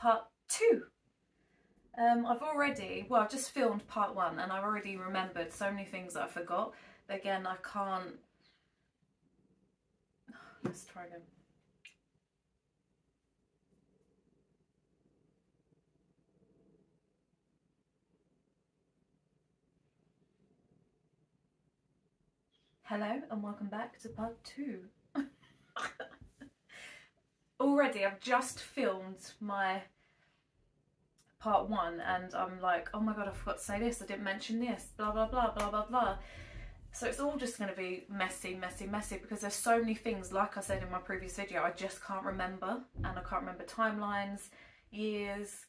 part 2. I've just filmed part 1 and I've already remembered so many things that I forgot. But again, I can't... Let's try again. Hello and welcome back to part 2. Already I've just filmed my part 1 and I'm like, oh my god, I forgot to say this, I didn't mention this, blah blah blah blah blah blah. So it's all just going to be messy because there's so many things, like I said in my previous video, I just can't remember, and I can't remember timelines, years,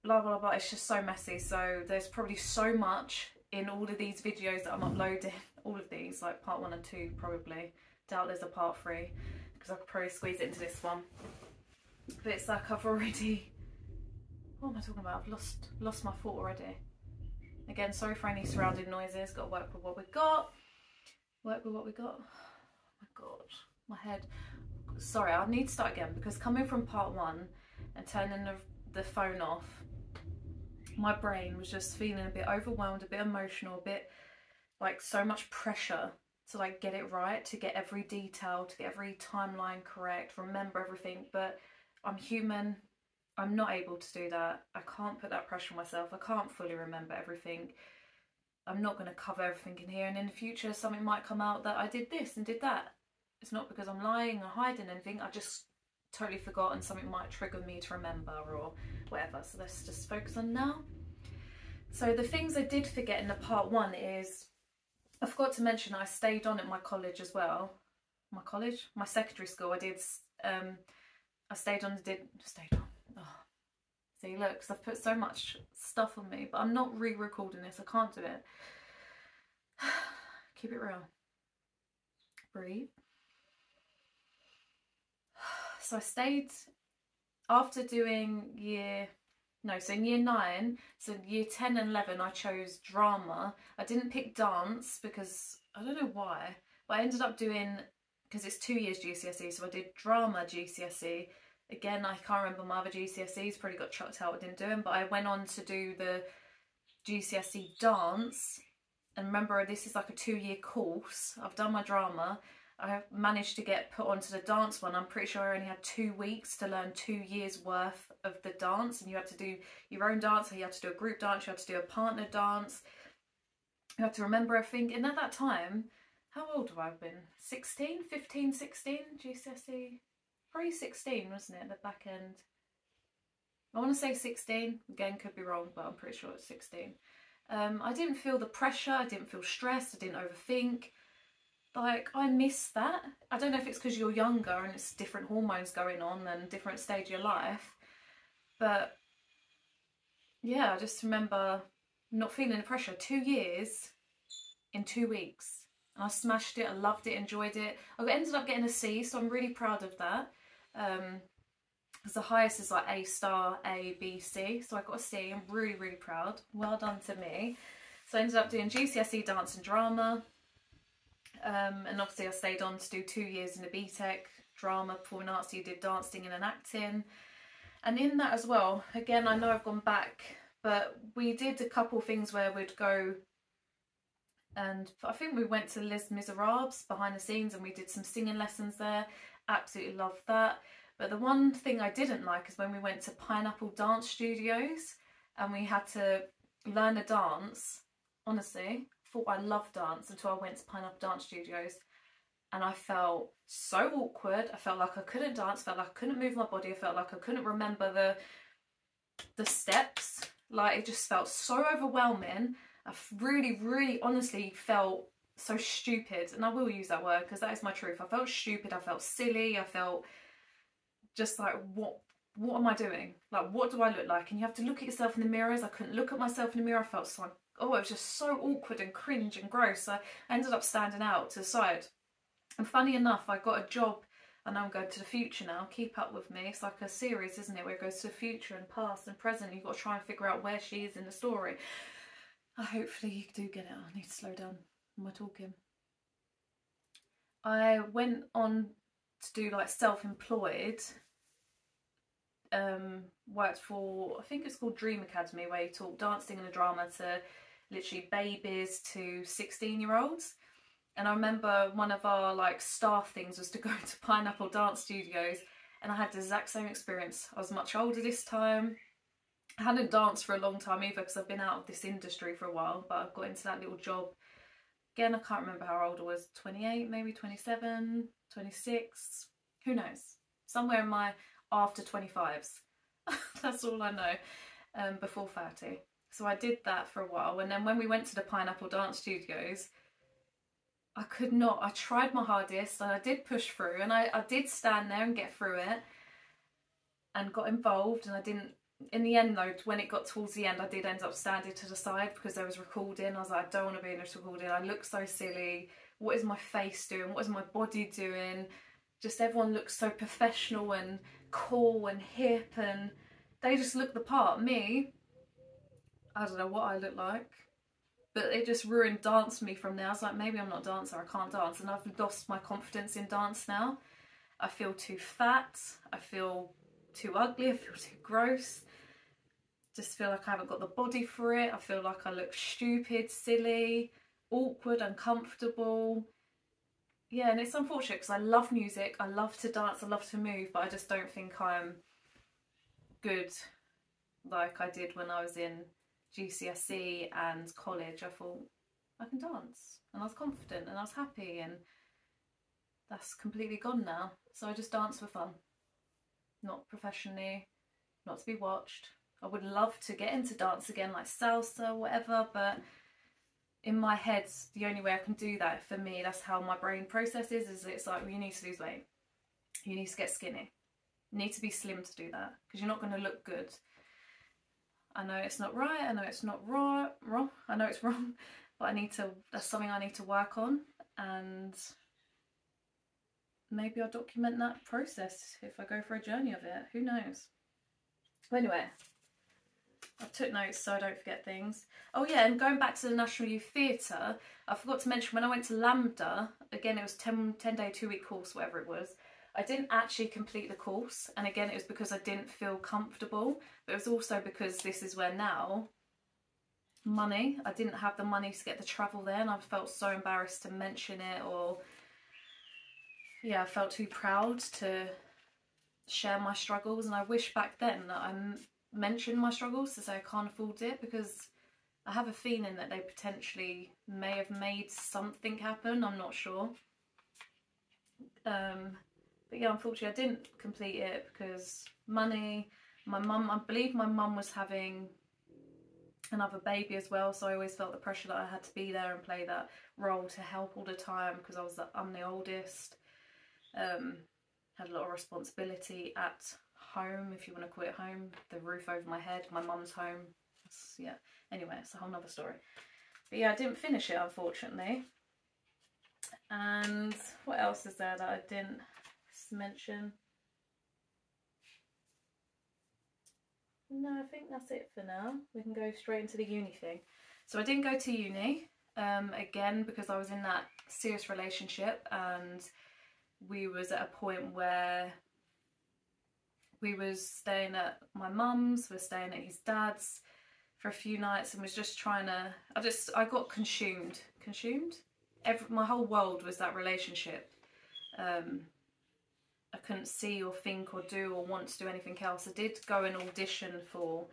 blah blah blah. It's just so messy. So there's probably so much in all of these videos that I'm uploading, all of these, like part 1 and 2 probably. Doubt there's a part 3 because I could probably squeeze it into this one. But it's like I've already... What am I talking about? I've lost my thought already. Again, sorry for any surrounding noises. Got to work with what we got. Work with what we got. Oh my god, my head. Sorry, I need to start again because coming from part 1 and turning the phone off, my brain was just feeling a bit overwhelmed, a bit emotional, a bit like so much pressure to like get it right, to get every detail, to get every timeline correct, remember everything. But I'm human. I'm not able to do that. I can't put that pressure on myself. I can't fully remember everything. I'm not going to cover everything in here, and in the future something might come out that I did this and did that. It's not because I'm lying or hiding anything, I just totally forgot and something might trigger me to remember or whatever. So let's just focus on now. So the things I did forget in the part 1 is, I forgot to mention I stayed on at my college as well. My secondary school. I stayed on. Oh. See, look, 'cause I've put so much stuff on me, but I'm not re-recording this. I can't do it. Keep it real. Breathe. So I stayed after doing in year 9, so year 10 and 11 I chose drama. I didn't pick dance because I don't know why, but I ended up doing, because it's 2 years GCSE, so I did drama GCSE. Again, I can't remember my other GCSEs, probably got chucked out, I didn't do them, but I went on to do the GCSE dance. And remember, this is like a 2-year course. I've done my drama. I managed to get put onto the dance one. I'm pretty sure I only had 2 weeks to learn 2 years worth of the dance, and you had to do your own dance, or you had to do a group dance, you had to do a partner dance. You had to remember everything. And at that time, how old have I been? 16, 15, 16 GCSE? Probably 16, wasn't it, at the back end? I want to say 16. Again, could be wrong, but I'm pretty sure it's 16. I didn't feel the pressure. I didn't feel stressed. I didn't overthink. Like, I miss that. I don't know if it's because you're younger and it's different hormones going on and different stage of your life. But, yeah, I just remember not feeling the pressure. 2 years in 2 weeks. And I smashed it. I loved it, enjoyed it. I ended up getting a C, so I'm really proud of that. Because the highest is like A star, A, B, C. So I got a C. I'm really, really proud. Well done to me. So I ended up doing GCSE dance and drama. And obviously I stayed on to do 2 years in the BTEC, drama, performing arts. So you did dancing and acting. And in that as well, again, I know I've gone back, but we did a couple things where we'd go, and I think we went to Les Miserables behind the scenes and we did some singing lessons there. Absolutely loved that. But the one thing I didn't like is when we went to Pineapple Dance Studios and we had to learn a dance. Honestly, thought I loved dance until I went to Pineapple Dance Studios, and I felt so awkward. I felt like I couldn't dance, felt like I couldn't move my body, I felt like I couldn't remember the steps. Like, it just felt so overwhelming. I really, really honestly felt so stupid, and I will use that word because that is my truth. I felt stupid, I felt silly, I felt just like, what am I doing? Like, what do I look like? And you have to look at yourself in the mirrors. I couldn't look at myself in the mirror. I felt so, oh, it was just so awkward and cringe and gross. I ended up standing out to the side. And funny enough, I got a job, and I'm going to the future now. Keep up with me. It's like a series, isn't it, where it goes to the future and past and present. You've got to try and figure out where she is in the story. Hopefully you do get it. I need to slow down. Am I talking? I went on to do like self-employed worked for, I think it's called Dream Academy, where you taught dancing and drama to literally babies to 16-year-olds. And I remember one of our like staff things was to go to Pineapple Dance Studios, and I had the exact same experience. I was much older this time. I hadn't danced for a long time either, because I've been out of this industry for a while, but I got into that little job. Again, I can't remember how old I was, 28, maybe 27, 26, who knows? Somewhere in my after 25s. That's all I know, before 30. So I did that for a while, and then when we went to the Pineapple Dance Studios, I could not. I tried my hardest and I did push through, and I did stand there and get through it and got involved, and I didn't, in the end though, when it got towards the end, I did end up standing to the side because there was recording. I was like, I don't want to be in this recording. I look so silly. What is my face doing? What is my body doing? Just everyone looks so professional and cool and hip, and they just look the part. Me, I don't know what I look like. But it just ruined dance for me from there. I was like, maybe I'm not a dancer, I can't dance. And I've lost my confidence in dance now. I feel too fat, I feel too ugly, I feel too gross. Just feel like I haven't got the body for it. I feel like I look stupid, silly, awkward, uncomfortable. Yeah, and it's unfortunate because I love music, I love to dance, I love to move, but I just don't think I'm good like I did when I was in GCSE and college. I thought, I can dance, and I was confident and I was happy, and that's completely gone now. So I just dance for fun, not professionally, not to be watched. I would love to get into dance again, like salsa or whatever, but in my head, the only way I can do that, for me, that's how my brain processes, is it's like, well, you need to lose weight, you need to get skinny, you need to be slim to do that, because you're not going to look good. I know it's not right, I know it's not wrong, I know it's wrong, but that's something I need to work on, and maybe I'll document that process if I go for a journey of it, who knows. Well, anyway, I took notes so I don't forget things. Oh yeah, and going back to the National Youth Theatre, I forgot to mention when I went to Lambda, again it was 10-day, 2-week course, whatever it was. I didn't actually complete the course, and again it was because I didn't feel comfortable, but it was also because this is where now, money, I didn't have the money to get the travel there, and I felt so embarrassed to mention it, or yeah, I felt too proud to share my struggles, and I wish back then that I mentioned my struggles to say I can't afford it, because I have a feeling that they potentially may have made something happen, I'm not sure. But yeah, unfortunately I didn't complete it because money, my mum, I believe my mum was having another baby as well, so I always felt the pressure that I had to be there and play that role to help all the time, because I'm the oldest. Had a lot of responsibility at home, if you want to call it home, the roof over my head, my mum's home. Yeah, anyway, it's a whole nother story. But yeah, I didn't finish it, unfortunately. And what else is there that I didn't mention? No, I think that's it for now. We can go straight into the uni thing. So I didn't go to uni, again, because I was in that serious relationship, and we was at a point where we was staying at my mum's, we're staying at his dad's for a few nights, and was just trying to, I got consumed. My whole world was that relationship. I couldn't see or think or do or want to do anything else. I did go and audition for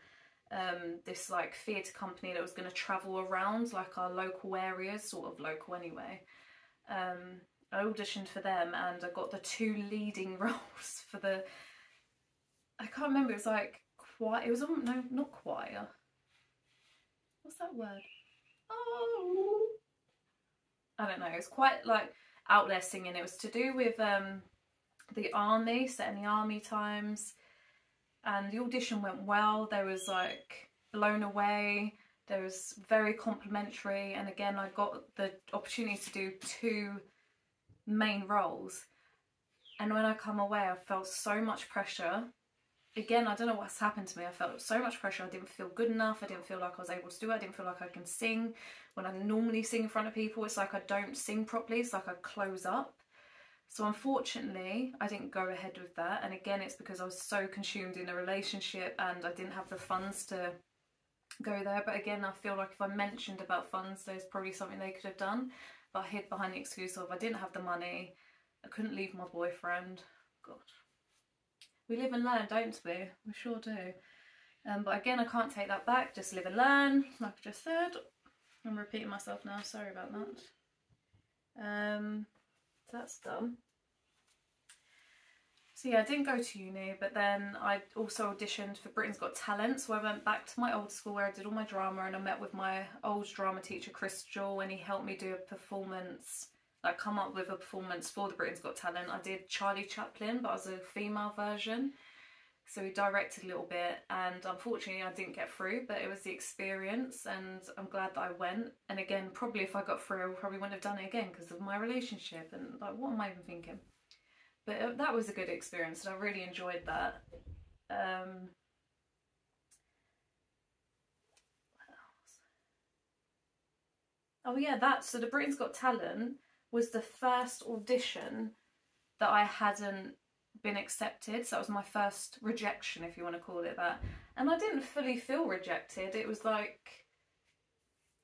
this like theatre company that was going to travel around like our local areas, sort of local anyway. I auditioned for them, and I got the 2 leading roles for the, I can't remember, it was like choir, it was, no, not choir, what's that word? Oh, I don't know, it was quite like out there singing. It was to do with the army, set in the army times, and the audition went well. There was like blown away, there was very complimentary, and again I got the opportunity to do 2 main roles, and when I come away I felt so much pressure. Again, I don't know what's happened to me, I felt so much pressure. I didn't feel good enough, I didn't feel like I was able to do it, I didn't feel like I can sing. When I normally sing in front of people, it's like I don't sing properly, it's like I close up. So unfortunately, I didn't go ahead with that. And again, it's because I was so consumed in a relationship and I didn't have the funds to go there. But again, I feel like if I mentioned about funds, there's probably something they could have done. But I hid behind the excuse of I didn't have the money. I couldn't leave my boyfriend. God. We live and learn, don't we? We sure do. But again, I can't take that back. Just live and learn, like I just said. I'm repeating myself now. Sorry about that. So that's done. So yeah, I didn't go to uni, but then I also auditioned for Britain's Got Talent. So I went back to my old school where I did all my drama, and I met with my old drama teacher, Crystal, and he helped me do a performance, like come up with a performance for the Britain's Got Talent. I did Charlie Chaplin, but I was a female version. So he directed a little bit, and unfortunately I didn't get through, but it was the experience and I'm glad that I went. And again, probably if I got through, I probably wouldn't have done it again because of my relationship and like, what am I even thinking? But that was a good experience and I really enjoyed that. What else? Oh yeah, so the Britain's Got Talent was the first audition that I hadn't been accepted, so that was my first rejection, if you want to call it that. And I didn't fully feel rejected. It was like,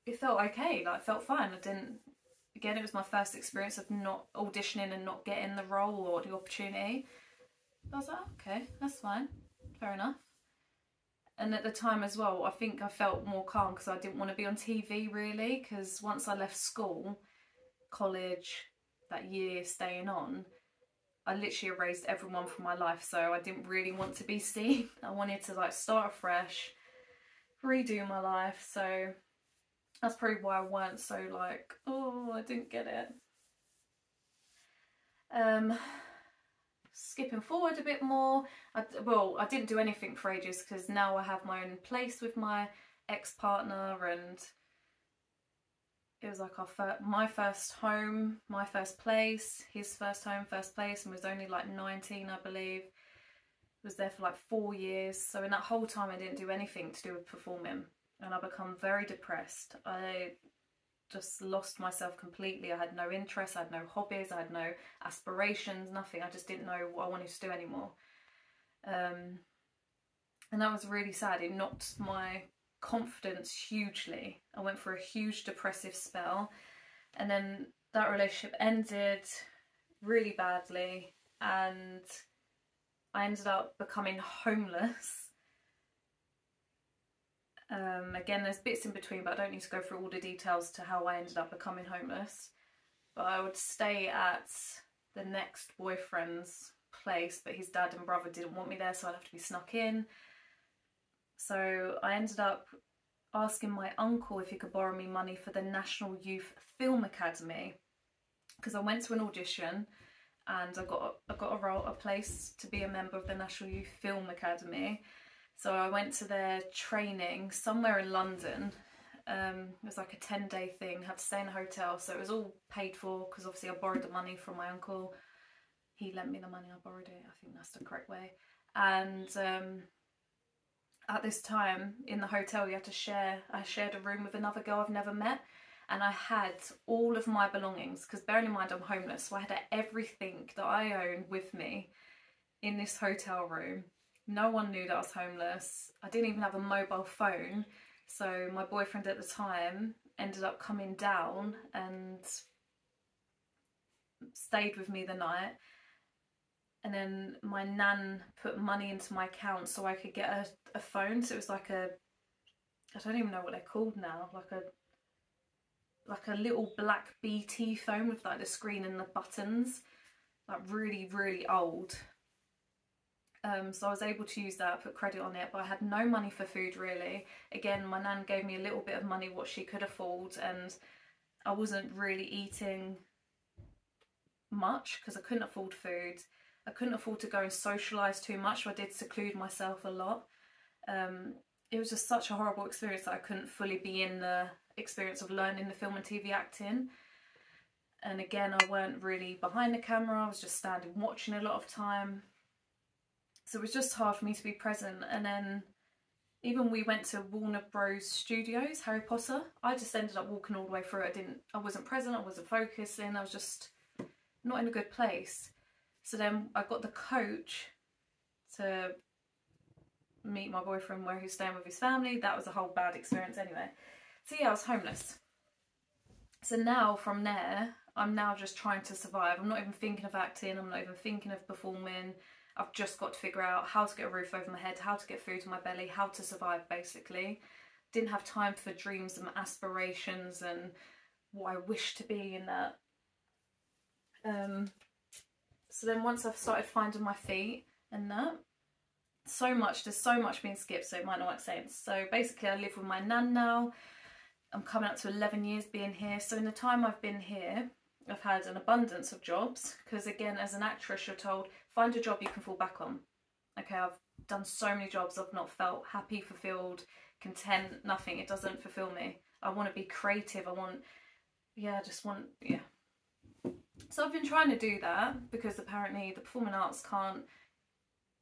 it felt okay, like it felt fine. Again, it was my first experience of not auditioning and not getting the role or the opportunity. I was like, okay, that's fine, fair enough. And at the time as well, I think I felt more calm because I didn't want to be on TV really, because once I left school, college, that year staying on, I literally erased everyone from my life, so I didn't really want to be seen. I wanted to like start afresh, redo my life, so that's probably why I weren't so like, oh, I didn't get it. Skipping forward a bit more, I didn't do anything for ages because now I have my own place with my ex-partner, and it was like my first home, my first place, his first home, first place, and was only like 19, I believe. Was there for like 4 years. So in that whole time I didn't do anything to do with performing, and I become very depressed. I just lost myself completely. I had no interest, I had no hobbies, I had no aspirations, nothing. I just didn't know what I wanted to do anymore. And that was really sad. It knocked my confidence hugely. I went for a huge depressive spell, and then that relationship ended really badly and I ended up becoming homeless. Again, there's bits in between, but I don't need to go through all the details to how I ended up becoming homeless. But I would stay at the next boyfriend's place, but his dad and brother didn't want me there, so I'd have to be snuck in. So I ended up asking my uncle if he could borrow me money for the National Youth Film Academy, because I went to an audition and I got a place to be a member of the National Youth Film Academy. So I went to their training somewhere in London. It was like a 10-day thing, had to stay in a hotel, so it was all paid for because obviously I borrowed the money from my uncle. He lent me the money, I borrowed it, I think that's the correct way. And at this time in the hotel I shared a room with another girl I've never met, and I had all of my belongings, because bearing in mind I'm homeless, so I had everything that I own with me in this hotel room. No one knew that I was homeless. I didn't even have a mobile phone, so my boyfriend at the time ended up coming down and stayed with me the night. And then my nan put money into my account so I could get a phone. So it was like I don't even know what they're called now, like a little black BT phone with like the screen and the buttons, like really, really old. So I was able to use that, put credit on it, but I had no money for food really. Again, my nan gave me a little bit of money, what she could afford, and I wasn't really eating much because I couldn't afford food. I couldn't afford to go and socialise too much, so I did seclude myself a lot. It was just such a horrible experience that I couldn't fully be in the experience of learning the film and TV acting. And again, I weren't really behind the camera, I was just standing watching a lot of time. So it was just hard for me to be present. And then even we went to Warner Bros. Studios, Harry Potter, I just ended up walking all the way through it. I wasn't present, I wasn't focusing, I was just not in a good place. So then I got the coach to meet my boyfriend where he's staying with his family. That was a whole bad experience anyway. So yeah, I was homeless. So now from there, I'm now just trying to survive. I'm not even thinking of acting. I'm not even thinking of performing. I've just got to figure out how to get a roof over my head, how to get food in my belly, how to survive basically. Didn't have time for dreams and aspirations and what I wish to be in that. So then once I've started finding my feet and that, there's so much being skipped, so it might not make sense. So basically I live with my nan now. I'm coming up to 11 years being here. So in the time I've been here, I've had an abundance of jobs, because again, as an actress, you're told, find a job you can fall back on. Okay, I've done so many jobs, I've not felt happy, fulfilled, content, nothing. It doesn't fulfill me. I want to be creative. I want, yeah, I just want, yeah. So I've been trying to do that, because apparently the performing arts can't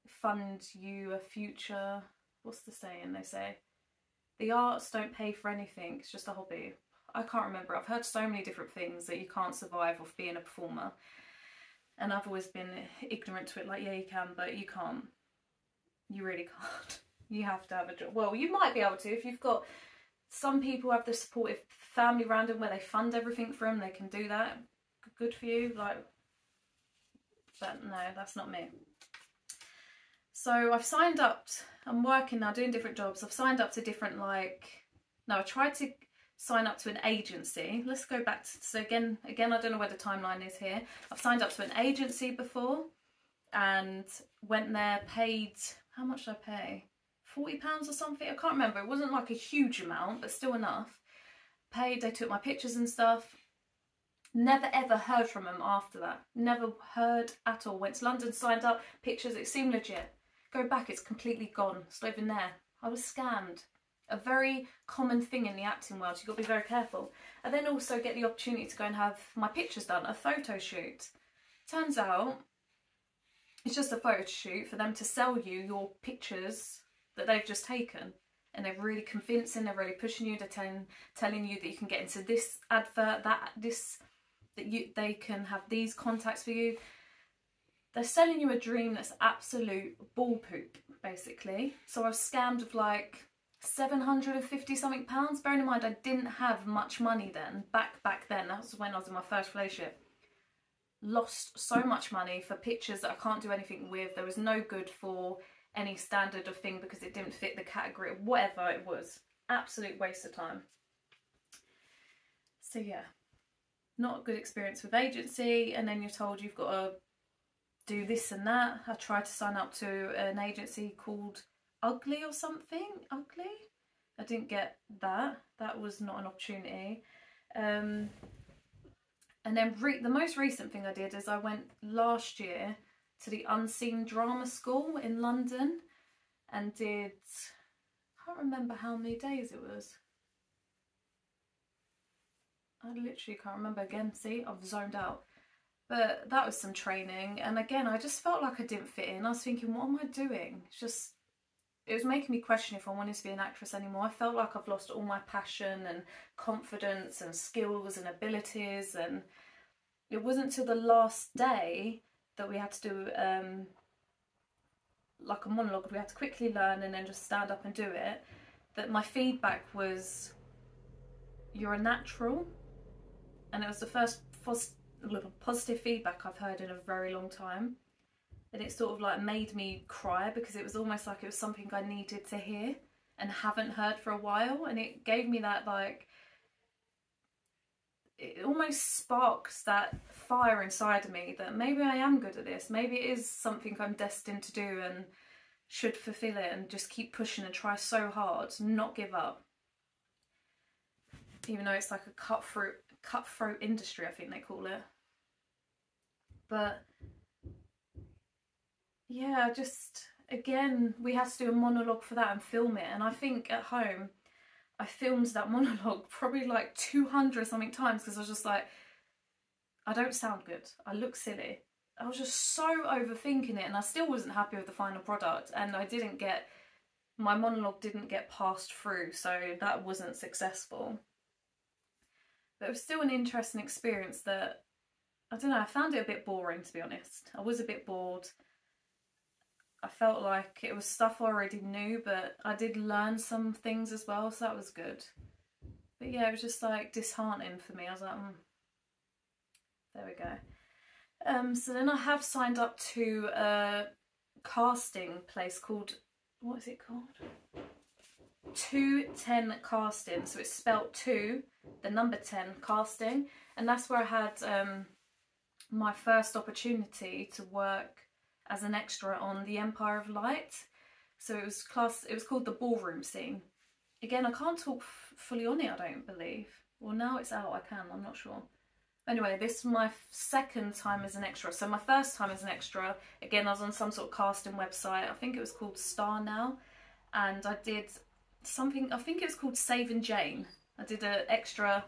fund you a future, what's the saying they say? The arts don't pay for anything, it's just a hobby. I can't remember. I've heard so many different things that you can't survive off being a performer. And I've always been ignorant to it, like, yeah, you can, but you can't. You really can't. You have to have a job. Well, you might be able to if you've got, some people have the supportive family around them where they fund everything for them, they can do that. Good for you, like, but no, that's not me. So I've signed up, I'm working now, doing different jobs. I've signed up to different, I tried to sign up to an agency. Let's go back to, so again, I don't know where the timeline is here. I've signed up to an agency before and went there, paid, how much did I pay? £40 or something? I can't remember. It wasn't like a huge amount, but still enough. Paid, they took my pictures and stuff. Never ever heard from them after that. Never heard at all. Went to London, signed up, pictures, it seemed legit. Go back, it's completely gone. It's not even there. I was scammed. A very common thing in the acting world. You've got to be very careful. I then also get the opportunity to go and have my pictures done, a photo shoot. Turns out it's just a photo shoot for them to sell you your pictures that they've just taken. And they're really convincing, they're really pushing you, they're telling you that you can get into this advert, they can have these contacts for you. They're selling you a dream that's absolute ball poop, basically. So I was scammed of like 750 something pounds. Bearing in mind I didn't have much money then, back then, that was when I was in my first relationship. Lost so much money for pictures that I can't do anything with. There was no good for any standard of thing because it didn't fit the category, whatever it was. Absolute waste of time. So yeah, not a good experience with agency, and then you're told you've got to do this and that. I tried to sign up to an agency called Ugly or something. Ugly? I didn't get that. That was not an opportunity. And then the most recent thing I did is I went last year to the Unseen Drama School in London and did, I can't remember how many days it was. I literally can't remember. Again, see, I've zoned out. But that was some training, and again, I just felt like I didn't fit in. I was thinking, what am I doing? It was making me question if I wanted to be an actress anymore. I felt like I've lost all my passion and confidence and skills and abilities, and it wasn't until the last day that we had to do like a monologue. We had to quickly learn and then just stand up and do it, that my feedback was, you're a natural. And it was the first positive feedback I've heard in a very long time. And it sort of like made me cry, because it was almost like it was something I needed to hear and haven't heard for a while. And it gave me that, like, it almost sparks that fire inside of me that maybe I am good at this. Maybe it is something I'm destined to do and should fulfill it, and just keep pushing and try so hard, not give up. Even though it's like a cutthroat industry, I think they call it. But yeah, just again, we had to do a monologue for that and film it. And I think at home, I filmed that monologue probably like 200 something times, because I was just like, I don't sound good. I look silly. I was just so overthinking it, and I still wasn't happy with the final product. And my monologue didn't get passed through, so that wasn't successful. But it was still an interesting experience that I don't know, I found it a bit boring, to be honest. I was a bit bored. I felt like it was stuff I already knew, but I did learn some things as well, so that was good. But yeah, it was just like disheartening for me. I was like, there we go. So then I have signed up to a casting place called, what is it called? 210 Casting. So it's spelt 2, the number 10 casting. And that's where I had my first opportunity to work as an extra on The Empire of Light. So it was called the ballroom scene. Again, I can't talk fully on it, I don't believe. Well, now it's out, I can, I'm not sure. Anyway, this is my second time as an extra. So my first time as an extra, again, I was on some sort of casting website. I think it was called Star Now. And I did something, I think it was called Saving Jane. I did an extra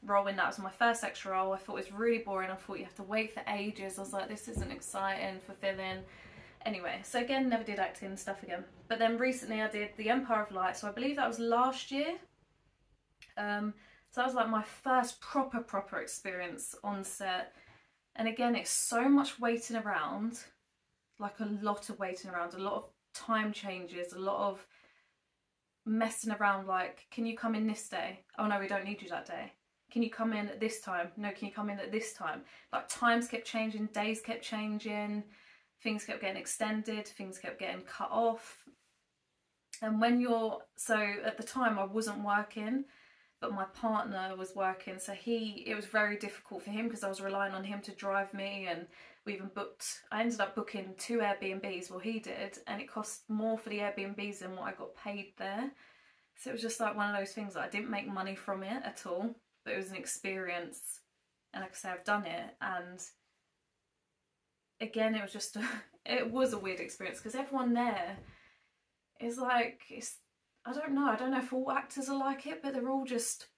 role in that. It was my first extra role. I thought it was really boring. I thought you have to wait for ages. I was like, this isn't exciting, fulfilling. Anyway, so again, never did acting stuff again. But then recently I did The Empire of Light. So I believe that was last year. So that was like my first proper experience on set. And again, it's so much waiting around, like a lot of waiting around, a lot of time changes, a lot of messing around, like, can you come in this day? Oh no, we don't need you that day. Can you come in at this time? No, can you come in at this time? Like, times kept changing, days kept changing, things kept getting extended, things kept getting cut off. And when you're, so at the time I wasn't working, but my partner was working, so it was very difficult for him because I was relying on him to drive me, and we even I ended up booking 2 Airbnbs, well he did, and it cost more for the Airbnbs than what I got paid there. So it was just like one of those things that I didn't make money from it at all, but it was an experience, and like I say, I've done it, and again, it was just, it was a weird experience because everyone there is like, I don't know if all actors are like it, but they're all just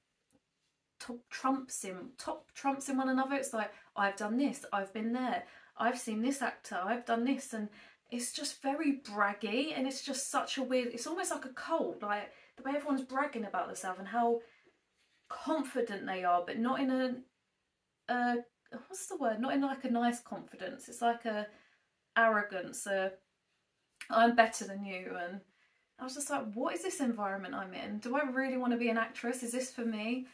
top trumps in one another. It's like, I've done this, I've been there, I've seen this actor, I've done this, and it's just very braggy, and it's just such a weird, it's almost like a cult, like the way everyone's bragging about themselves and how confident they are, but not in a what's the word, not in like a nice confidence. It's like a arrogance, I'm better than you. And I was just like, what is this environment I'm in? Do I really want to be an actress? Is this for me?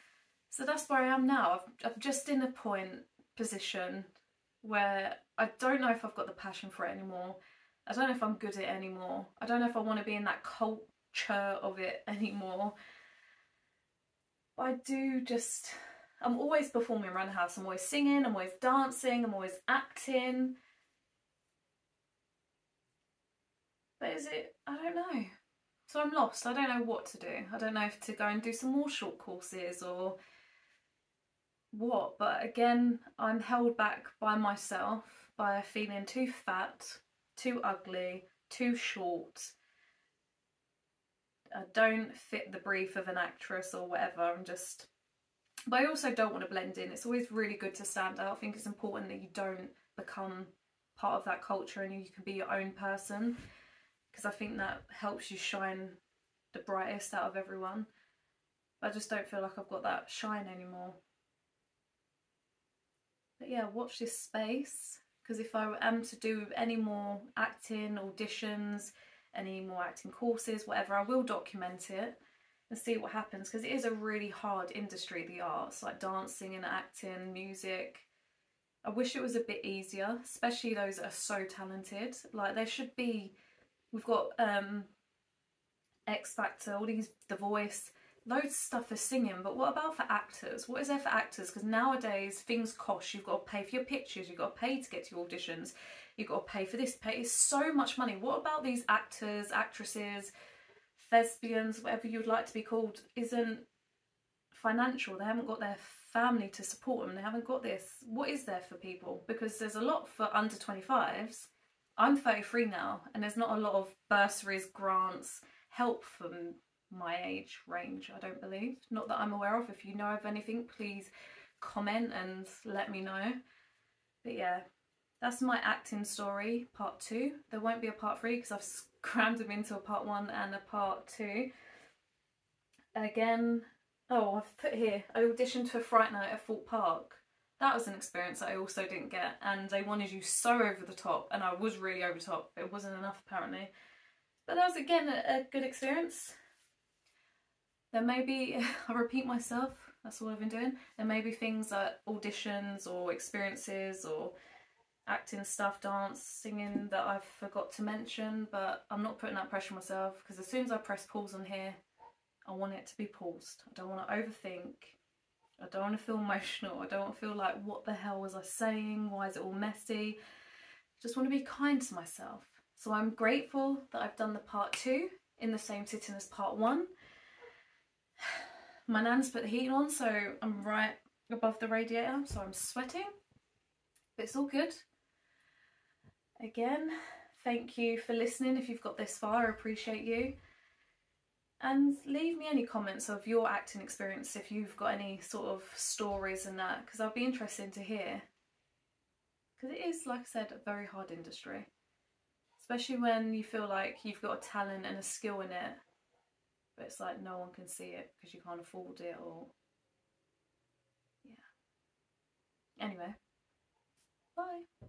So that's where I am now. I'm just in a position where I don't know if I've got the passion for it anymore. I don't know if I'm good at it anymore. I don't know if I want to be in that culture of it anymore. But I do just, I'm always performing around the house. I'm always singing, I'm always dancing, I'm always acting. But is it, I don't know. So I'm lost. I don't know what to do. I don't know if to go and do some more short courses or what. But again, I'm held back by myself, by feeling too fat, too ugly, too short. I don't fit the brief of an actress or whatever. I'm just... But I also don't want to blend in. It's always really good to stand out. I think it's important that you don't become part of that culture and you can be your own person, because I think that helps you shine the brightest out of everyone. I just don't feel like I've got that shine anymore. But yeah, watch this space, because if I am to do any more acting auditions, any more acting courses, whatever, I will document it and see what happens, because it is a really hard industry, the arts, like dancing and acting, music. I wish it was a bit easier, especially those that are so talented. Like, there should be, we've got X Factor, all these, The Voice, loads of stuff for singing, but what about for actors? What is there for actors? Because nowadays things cost. You've got to pay for your pictures, you've got to pay to get to your auditions, you've got to pay for this, pay. It's so much money. What about these actors, actresses, thespians, whatever you would like to be called, isn't financial? They haven't got their family to support them, they haven't got this. What is there for people? Because there's a lot for under 25s. I'm 33 now, and there's not a lot of bursaries, grants, help from my age range, I don't believe. Not that I'm aware of. If you know of anything, please comment and let me know. But yeah, that's my acting story, part 2. There won't be a part 3 because I've crammed them into a part 1 and a part 2. Again, oh, I've put here, I auditioned for Fright Night at Thorpe Park. That was an experience that I also didn't get, and they wanted you so over the top, and I was really over the top. It wasn't enough apparently. But that was again a good experience. There may be, I repeat myself, that's all I've been doing. There may be things like auditions or experiences or acting stuff, dance, singing that I forgot to mention, but I'm not putting that pressure on myself, because as soon as I press pause on here, I want it to be paused. I don't want to overthink. I don't want to feel emotional. I don't want to feel like, what the hell was I saying? Why is it all messy? I just want to be kind to myself. So I'm grateful that I've done the part 2 in the same sitting as part 1. My nan's put the heating on, so I'm right above the radiator, so I'm sweating. But it's all good. Again, thank you for listening. If you've got this far, I appreciate you. And leave me any comments of your acting experience, if you've got any sort of stories and that, because I'll be interested to hear. Because it is, like I said, a very hard industry. Especially when you feel like you've got a talent and a skill in it, but it's like no one can see it because you can't afford it, or... yeah. Anyway, bye.